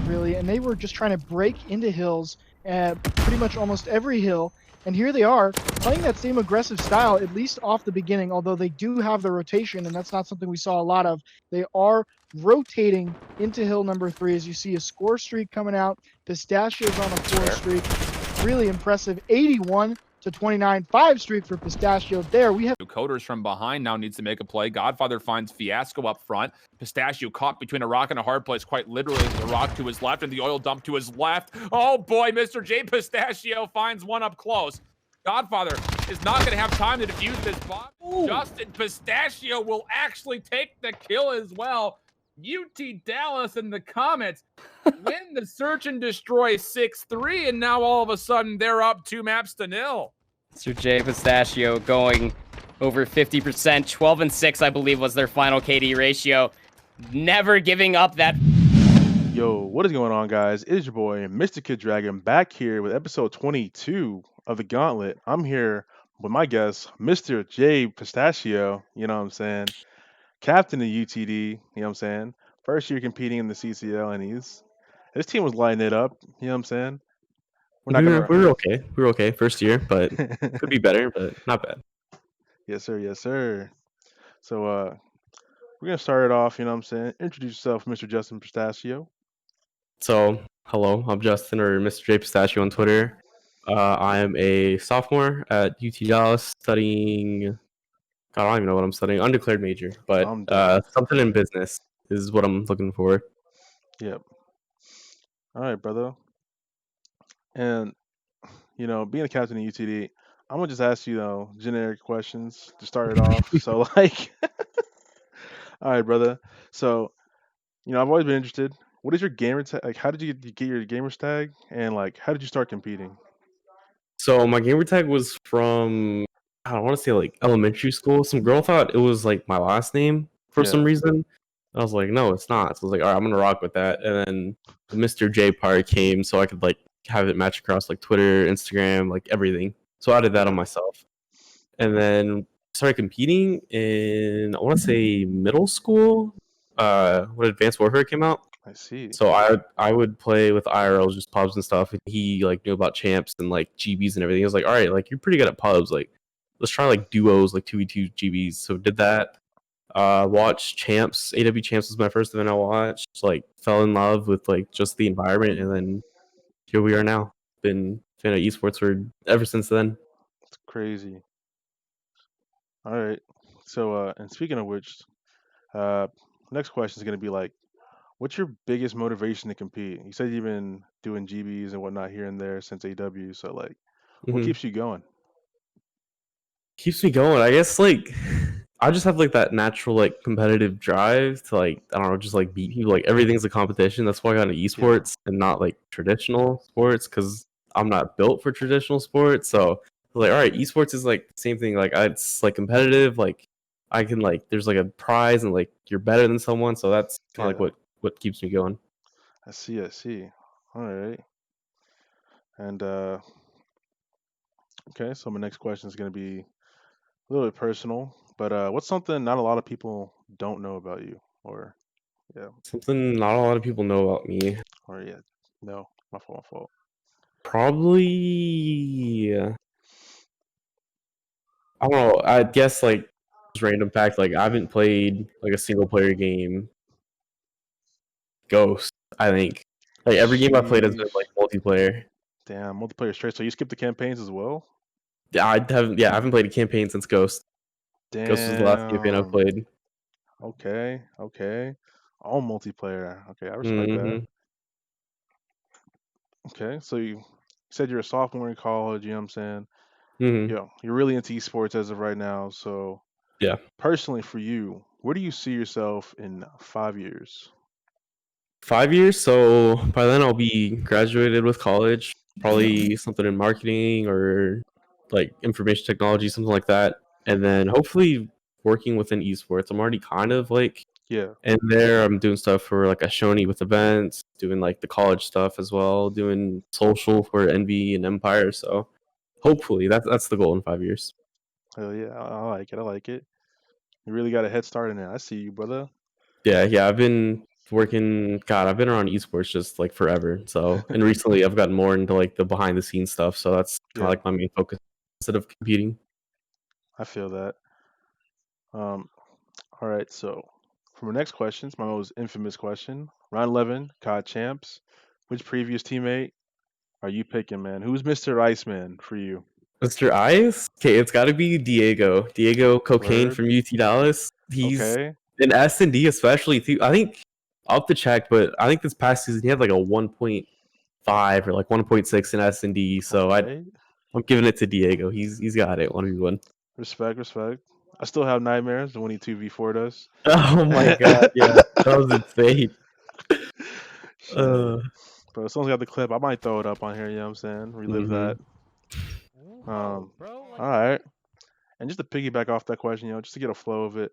Really, and they were just trying to break into hills at pretty much almost every hill. And here they are playing that same aggressive style, at least off the beginning, although they do have the rotation, and that's not something we saw a lot of. They are rotating into hill number 3 as you see a score streak coming out. Pistachio's on a 4 streak. Really impressive. 81-29, 5 streak for Pistachio. There we have Coders from behind now needs to make a play. Godfather finds Fiasco up front. Pistachio caught between a rock and a hard place, quite literally. The rock to his left and the oil dump to his left. Oh boy, Mr.JPistachio finds one up close. Godfather is not going to have time to defuse this bomb. Justin Pistachio will actually take the kill as well. UT Dallas in the comments win the search and destroy 6-3, and now all of a sudden they're up 2-0. Mr.JPistachio going over 50%, 12-6, I believe, was their final KD ratio. Never giving up that. Yo, what is going on, guys? It is your boy, Mr.kiddragon, back here with episode 22 of the Gauntlet. I'm here with my guest, Mr.JPistachio, you know what I'm saying? Captain of UTD, you know what I'm saying? First year competing in the CCL, and his team was lighting it up, you know what I'm saying? We're okay. We're okay. First year, but could be better, but not bad. Yes, sir. Yes, sir. So, we're going to start it off, you know what I'm saying? Introduce yourself, Mr. Justin Pistachio. So, hello, I'm Justin, or Mr.JPistachio on Twitter. I am a sophomore at UT Dallas studying, God, I don't even know what I'm studying, undeclared major, but something in business is what I'm looking for. Yep. All right, brother. And, you know, being a captain of UTD, I'm going to just ask you, generic questions to start it off. So, like, all right, brother. So, you know, I've always been interested. What is your gamer tag? Like, how did you get your gamer tag? And, like, how did you start competing? So, my gamer tag was from, I don't want to say, like, elementary school. Some girl thought it was, like, my last name for some reason. I was like, no, it's not. So I was like, all right, I'm going to rock with that. And then the Mr. J part came so I could, like, have it match across, like, Twitter, Instagram, like, everything. So I did that on myself. And then started competing in, I want to say, middle school when Advanced Warfare came out. I see. So I would play with IRLs, just pubs and stuff. And he, like, knew about champs and, like, GBs and everything. He was like, all right, like, you're pretty good at pubs. Like, let's try, like, duos, like, 2v2 GBs. So did that. Watched champs. AW champs was my first event I watched. Like, fell in love with, like, just the environment, and then here we are now. Been fan of esports for ever since then. It's crazy. All right. So, and speaking of which, next question is going to be like, what's your biggest motivation to compete? You said you've been doing GBs and whatnot here and there since AW. So, like, what keeps you going? Keeps me going, I guess. Like, I just have, like, that natural, like, competitive drive to, like, I don't know, just, like, beat people. Like, everything's a competition. That's why I got into esports and not, like, traditional sports, because I'm not built for traditional sports. So, like, all right, esports is, like, the same thing. Like, it's, like, competitive. Like, I can, like, there's, like, a prize, and, like, you're better than someone. So that's kind of like what keeps me going. I see. All right. And, okay, so my next question is going to be a little bit personal, but what's something not a lot of people don't know about you? Or, Something not a lot of people know about me. Or, no, my fault. Probably, I don't know. I guess, like, just random fact, like, I haven't played, like, a single player game. Ghost, I think. Like, every game I played has been, like, multiplayer. Damn, multiplayer straight. So you skip the campaigns as well? I haven't played a campaign since Ghost. Damn. Ghost was the last campaign I played. Okay. All multiplayer. Okay, I respect that. Okay, so you said you're a sophomore in college, you know what I'm saying? You're really into esports as of right now. So, personally for you, where do you see yourself in 5 years? 5 years? So by then I'll be graduated with college. Probably something in marketing or, like, information technology, something like that. And then hopefully working within esports. I'm already kind of, like, Yeah. And there, I'm doing stuff for like a Shoney with events, doing like the college stuff as well, doing social for Envy and Empire. So hopefully that's the goal in 5 years. Hell yeah. I like it. I like it. You really got a head start in it. I see you, brother. Yeah. I've been working. God, I've been around esports just like forever. So and recently, I've gotten more into like the behind the scenes stuff. So that's kind Yeah. of like my main focus instead of competing. I feel that. Um. All right. So for my next question, it's my most infamous question. Round 11, COD champs. Which previous teammate are you picking, man? Who's Mr. Iceman for you? Mr. Ice? Okay, it's got to be Diego. Diego Cocaine Word. from UT Dallas. He's Okay. in S&D especially too. I think I'll have to check, but I think this past season he had like a 1.5 or like 1.6 in S&D. So Okay. I'm giving it to Diego. He's got it 1v1. Respect. Respect. I still have nightmares when he 2v4'd us. Oh my god, yeah, that was insane. Shit. Uh, Bro, as soon as I got the clip, I might throw it up on here, you know what I'm saying? Relive that. mhm. All right. And just to piggyback off that question, just to get a flow of it,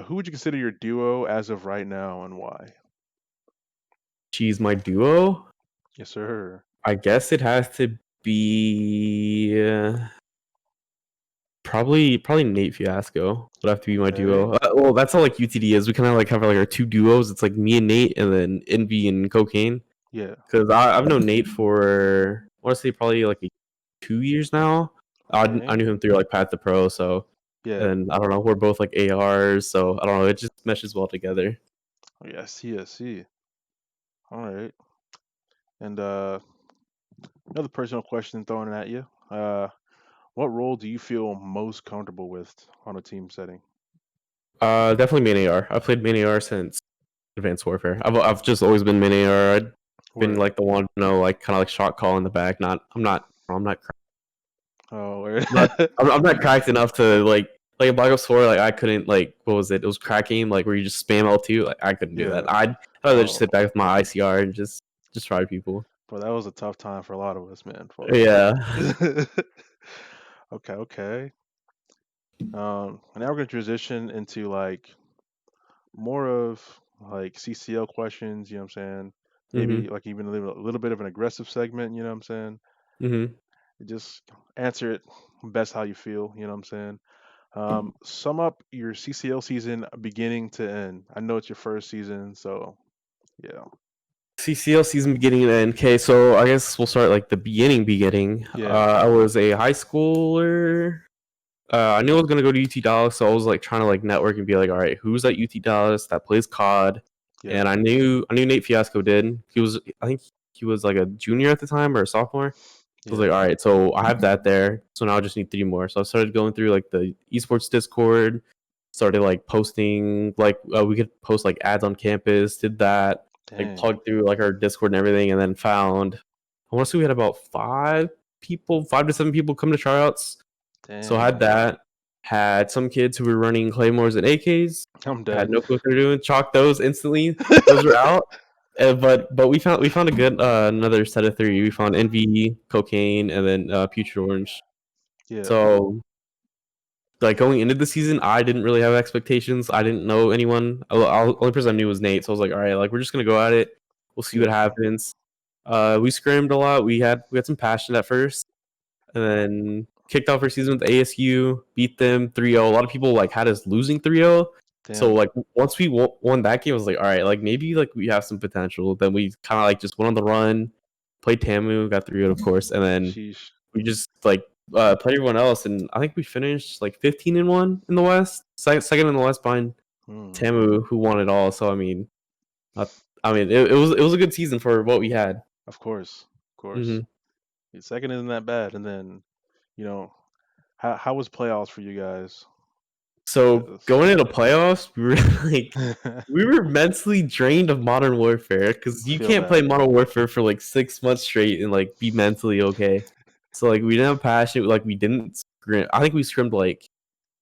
who would you consider your duo as of right now and why? She's my duo. Yes, sir. I guess it has to be. Probably Nate Fiasco would have to be my Okay. duo. Well, that's how like UTD is. We kind of like have like our two duos. It's like me and Nate, and then Envy and Cocaine. Yeah. Because I've known Nate for I want to say probably like 2 years now. I Okay. knew him through like Path to Pro. So Yeah. and I don't know. We're both like ARs, so I don't know. It just meshes well together. Oh, yeah, I see. I see. All right. And another personal question thrown at you. What role do you feel most comfortable with on a team setting? Definitely main AR. I've played main AR since Advanced Warfare. I've just always been main AR. I've been Word. like the one, like kind of like shot call in the back. I'm not Oh, word. I'm not cracked enough to like in Black Ops 4. Like I couldn't like what was it? It was cracking like where you just spam L2. Like I couldn't do Yeah. that. I'd rather just Oh, sit back with my ICR and just try people. bro, that was a tough time for a lot of us, man. Fuck. Yeah. Okay, okay. And now we're gonna transition into like more of like CCL questions. You know what I'm saying? Maybe Mhm. like even a little bit of an aggressive segment. You know what I'm saying? Mhm. Just answer it best how you feel. You know what I'm saying? Sum up your CCL season beginning to end. I know it's your first season, so yeah, CCL season beginning and end. Okay, so I guess we'll start like the beginning. yeah, I was a high schooler. I knew I was gonna go to UT Dallas, so I was like trying to like network and be like, all right, who's at UT Dallas that plays COD? yeah, And I knew Nate Fiasco did. I think he was like a junior at the time or a sophomore. So I was yeah. like, all right, so I have that there. So now I just need 3 more. So I started going through like the esports Discord, started like posting like we could post like ads on campus, did that, like Dang, plugged through like our Discord and everything, and then found I want to say we had about 5 to 7 people come to tryouts. So I had dang. that. Had some kids who were running claymores and AKs. I'm Had dead. no clue what they're doing. Chalked those instantly. Those were out. But we found a good another set of 3. We found Envy, Cocaine, and then Putrid Orange. Yeah, So like going into the season, I didn't really have expectations. I didn't know anyone. Only person I knew was Nate. So I was like, all right, like we're just gonna go at it. We'll see what yeah. happens. We scrimmed a lot. We had some passion at first, and then kicked off our season with ASU, beat them 3-0. A lot of people like had us losing 3-0. So Damn. like once we won that game, I was like, all right, like maybe like we have some potential. Then we kind of like just went on the run, played Tamu, got 3-0 of course, and then Sheesh. we just like played everyone else, and I think we finished like 15-1 in the West, second in the West behind Hmm. Tamu, who won it all. So uh, it was a good season for what we had. Of course, of course. hmm The second isn't that bad, and then you know how was playoffs for you guys? So 'Cause- going into playoffs, we were like we were mentally drained of Modern Warfare because you Feel can't play that. Modern Warfare for like 6 months straight and like be mentally okay. So like we didn't have passion. Like we didn't scrim. I think we scrimmed like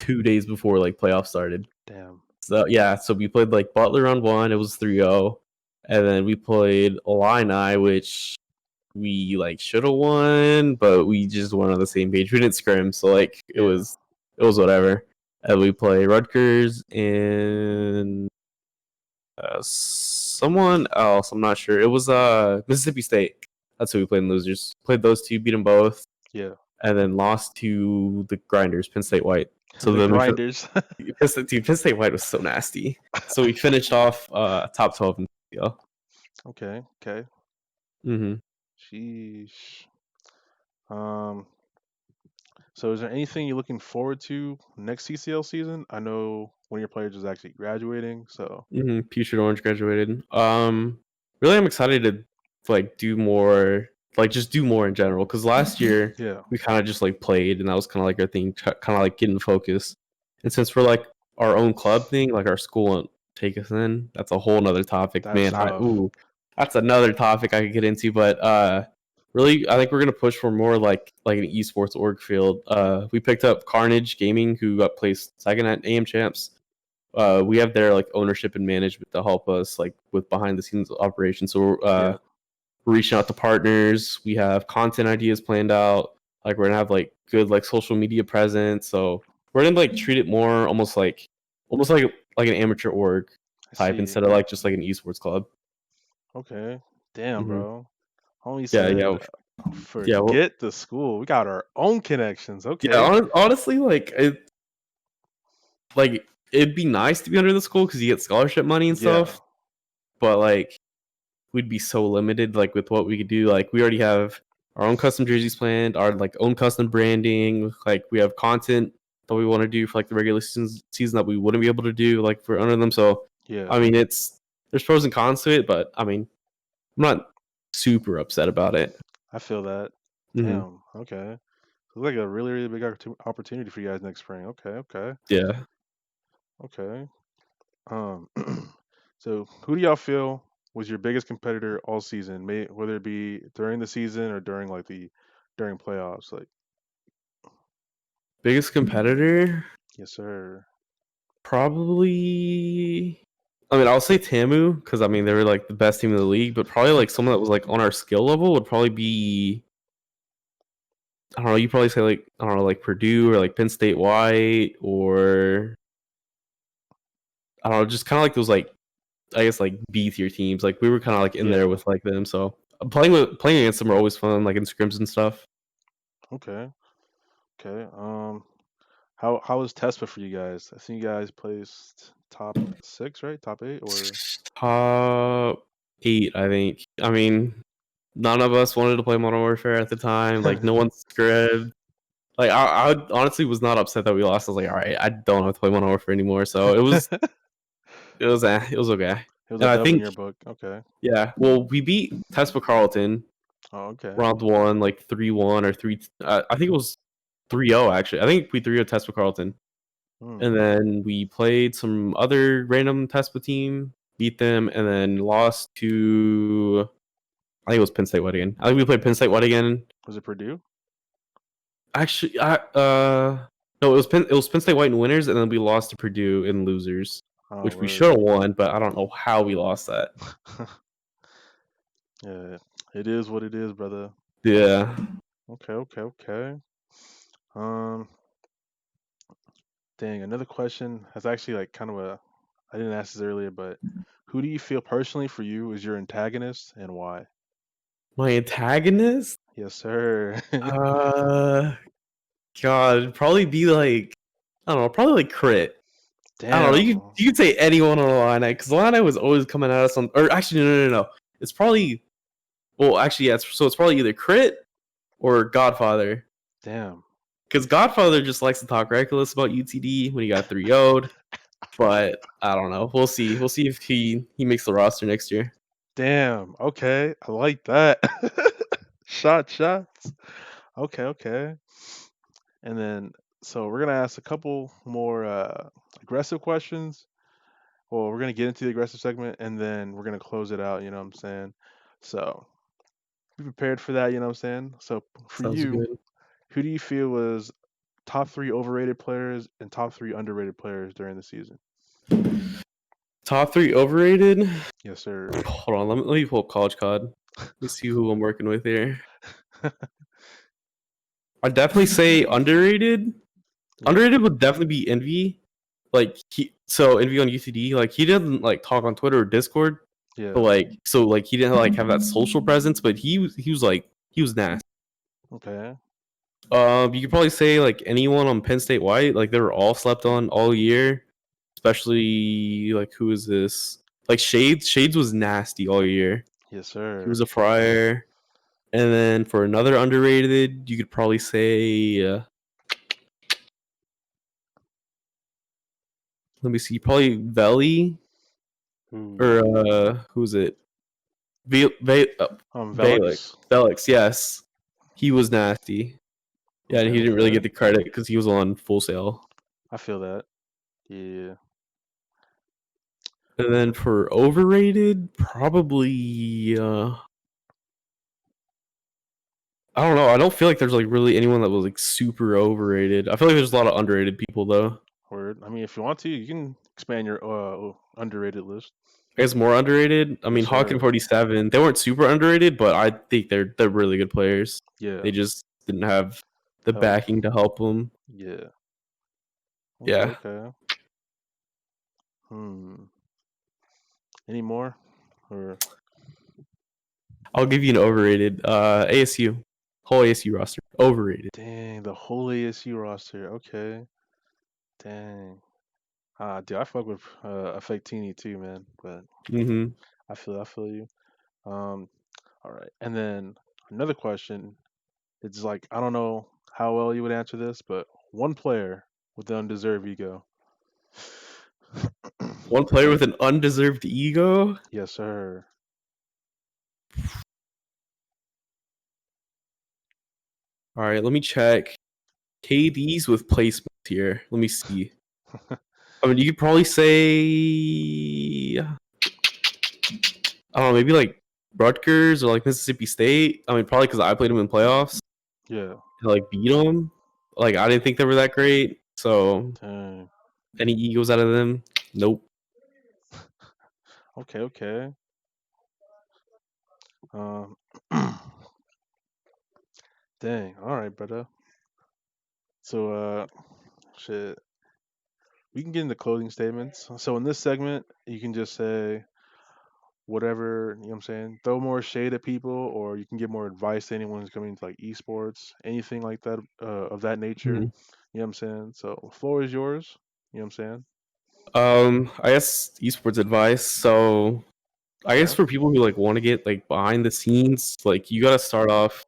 2 days before like playoffs started. Damn. So yeah, so we played like Butler round 1. It was 3-0, and then we played Illini, which we like should have won, but we just weren't on the same page. We didn't scrim, so like Yeah. it was whatever. And we play Rutgers in someone else. I'm not sure. It was Mississippi State. That's who we played in losers. Played those two, beat them both, Yeah. and then lost to the Grinders, Penn State White. So The then grinders. Penn State White was so nasty. So we finished off top 12 in CCL. Okay. Okay. Mm-hmm. Sheesh. Um. So, is there anything you're looking forward to next CCL season? I know one of your players is actually graduating, so Mm-hmm. Putrid Orange graduated. Really, I'm excited to like do more, like just do more in general. Because last year yeah, we kind of just like played, and that was kind of like our thing, kind of like getting focused. And since we're like our own club thing, like our school won't take us in. That's a whole nother topic, that's man. tough. That's another topic I could get into. But really, I think we're gonna push for more like an esports org field. We picked up Carnage Gaming, who got placed second at AM Champs. We have their like ownership and management to help us like with behind the scenes operations. So we're reaching out to partners. We have content ideas planned out. Like we're gonna have like good like social media presence. So we're gonna like treat it more almost like an amateur org I type see. instead of like just like an esports club. Okay. Damn, Mhm. bro. Homie Yeah, said, yeah, yeah. Well, forget the school. We got our own connections. Okay. yeah. Honestly, like it'd be nice to be under the school because you get scholarship money and Yeah. stuff. But like we'd be so limited like with what we could do. Like we already have our own custom jerseys planned, our like own custom branding. Like we have content that we want to do for like the regular season that we wouldn't be able to do like for under them. So Yeah. I mean, there's pros and cons to it, but I mean, I'm not super upset about it. I feel that. Mhm. Damn. Okay. Looks like a really, really big opportunity for you guys next spring. Okay. Okay. Yeah. Okay. Um. So, who do y'all feel was your biggest competitor all season? Whether it be during the season or during playoffs. Like, Biggest competitor? yes, sir. Probably. I mean, I'll say Tamu because I mean they were like the best team in the league, but probably like someone that was like on our skill level would probably be. I don't know. You probably say like I don't know, like Purdue or like Penn State White or I don't know, just kind of like those like I guess like B tier teams. Like we were kind of like in Yeah. there with like them, so playing against them are always fun, like in scrims and stuff. Okay. Okay. How was Tespa for you guys? I think you guys placed top 6, right? Top 8, or Top 8, I think. I mean, none of us wanted to play Modern Warfare at the time. Like no one scribbed. Like I honestly was not upset that we lost. I was like, all right, I don't have to play Modern Warfare anymore. So it was okay. it was And a I dub in think your book. Okay. yeah, well we beat Tespa Carleton Oh, okay. round 1 like 3-1 or 3 I think it was 3-0 actually. I think we 3-0 Tespa Carleton. Hmm. And then we played some other random Tespa team, beat them, and then lost to I think it was Penn State White again. I think we played Penn State White again. Was it Purdue? Actually, no, it was Penn State White in winners, and then we lost to Purdue in losers, Oh, which we word. should have won, but I don't know how we lost that. Yeah, it is what it is, brother. Yeah. Okay, okay, okay. Um, Dang, another question has actually like kind of a I didn't ask this earlier, but who do you feel personally for you is your antagonist and why? My antagonist? Yes, sir. Uh, God, it'd probably be like I don't know, probably like Crit. I don't know. Damn. You could say anyone on the line because the line was always coming at us on. Or actually, no. It's probably. Well, actually, yeah. It's probably either Crit or Godfather. Damn. Because Godfather just likes to talk reckless about UTD when he got 3-0'd. But I don't know. We'll see. We'll see if he makes the roster next year. Damn. Okay. I like that. Shots. Okay, okay. And then so we're gonna ask a couple more aggressive questions. Well, we're gonna get into the aggressive segment and then we're gonna close it out, you know what I'm saying? So be prepared for that, you know what I'm saying? So for Sounds you, good. who do you feel was top 3 overrated players and top 3 underrated players during the season? Top 3 overrated. Yes, sir. Hold on. Let me pull up College COD. Let's see who I'm working with here. I'd definitely say underrated. Yeah. Underrated would definitely be Envy. Like so Envy on UTD, like he doesn't like talk on Twitter or Discord, Yeah. but like he didn't like have that social presence, but he was nasty. Okay. You could probably say like anyone on Penn State White, like they were all slept on all year, especially like who is this? Like Shades was nasty all year. Yes, He sir. was a friar. And then for another underrated, you could probably say let me see, probably Veli Ooh. or who's it? Velix. Velix, yes. He was nasty. Yeah, and Okay, he didn't really okay. get the credit because he was on Full Sail. I feel that. Yeah. And then for overrated, probably I don't know. I don't feel like there's like really anyone that was like super overrated. I feel like there's a lot of underrated people though. Word. I mean, if you want to, you can expand your underrated list. I guess more underrated. I mean, Yes, Hawk and sir. 47. They weren't super underrated, but I think they're really good players. Yeah. They just didn't have the Help. backing to help them. Yeah. Okay, Yeah. Okay. Any more? Or I'll give you an overrated. ASU. Whole ASU roster. Overrated. dang, the whole ASU roster. Okay. Dang. Dude, I fuck with Affectini too, man. But Mm-hmm. I feel you. All right. And then another question. It's like I don't know how well you would answer this, but one player with the undeserved ego. One player with an undeserved ego. Yes, sir. All right, let me check. KDs with placements here. Let me see. I mean, you could probably say, I don't know, maybe like Rutgers or like Mississippi State. I mean, probably because I played them in playoffs Yeah. and like beat them. Like, I didn't think they were that great. So, Dang. any egos out of them? Nope. Okay, okay. Um, dang. All right, brother. So, shit. We can get into closing statements. So in this segment, you can just say whatever, you know what I'm saying? Throw more shade at people, or you can give more advice to anyone who's coming to like esports, anything like that, of that nature. Mhm. You know what I'm saying? So the floor is yours. You know what I'm saying? I guess esports advice. So, I guess Okay. for people who like want to get like behind the scenes, like you got to start off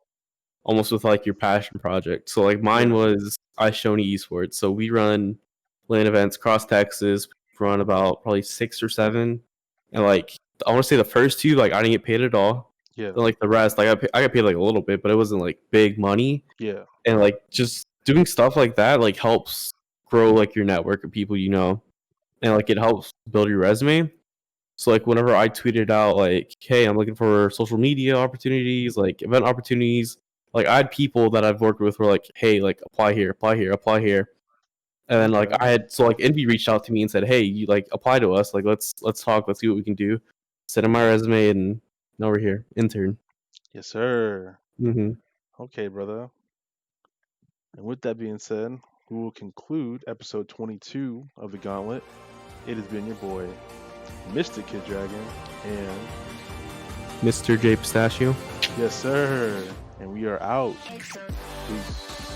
almost with like your passion project. So like mine Yeah. was iShoney Esports. So we run LAN events across Texas. We run about probably 6 or 7, and like I want to say the first 2, like I didn't get paid at all. Yeah. Then like the rest, like I got paid like a little bit, but it wasn't like big money. Yeah. And like just doing stuff like that like helps grow like your network of people you know, and like it helps build your resume. So like whenever I tweeted out like, "Hey, I'm looking for social media opportunities, like event opportunities," like I had people that I've worked with were like, "Hey, like apply here, apply here, apply here," and then like Okay. I had so like Envy reached out to me and said, "Hey, you like apply to us, like let's talk, let's see what we can do." Sent in my resume, and now we're here, intern. Yes, sir. Mm-hmm. Okay, brother. And with that being said, we will conclude episode 22 of the Gauntlet. It has been your boy, Mr.kiddragon, and Mr.JPistachio. yes, sir. And we are out. Peace.